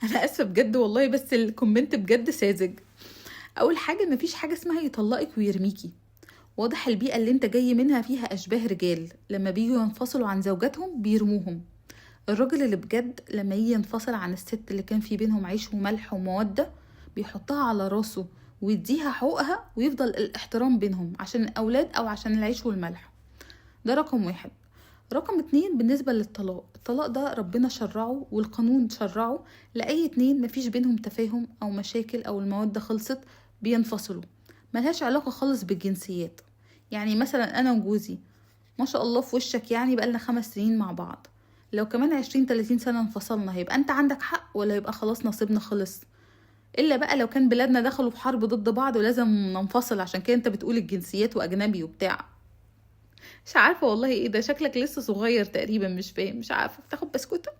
انا اسفه بجد والله، بس الكومنت بجد ساذج. اول حاجه، مفيش حاجه اسمها يطلقك ويرميكي. واضح البيئه اللي انت جاي منها فيها اشباه رجال لما بيجوا ينفصلوا عن زوجاتهم بيرموهم. الراجل اللي بجد لما يجي ينفصل عن الست اللي كان في بينهم عيش وملح ومودة بيحطها على راسه ويديها حقوقها، ويفضل الاحترام بينهم عشان الأولاد أو عشان العيش والملح. ده رقم واحد. رقم اتنين، بالنسبة للطلاق، الطلاق ده ربنا شرعه والقانون شرعه لأي اتنين مفيش بينهم تفاهم أو مشاكل أو المودة خلصت بينفصلوا. ملهاش علاقة خالص بالجنسيات. يعني مثلا أنا وجوزي ما شاء الله في وشك، يعني بقالنا 5 سنين مع بعض، لو كمان 20 30 سنة انفصلنا هيبقى انت عندك حق ولا يبقى خلاص نصيبنا خلص؟ الا بقى لو كان بلادنا دخلوا في حرب ضد بعض ولازم ننفصل، عشان كده انت بتقول الجنسيات واجنبي وبتاع. مش عارفة والله ايه ده، شكلك لسه صغير تقريبا، مش فاهم، مش عارفة، بتاخد بسكوتة.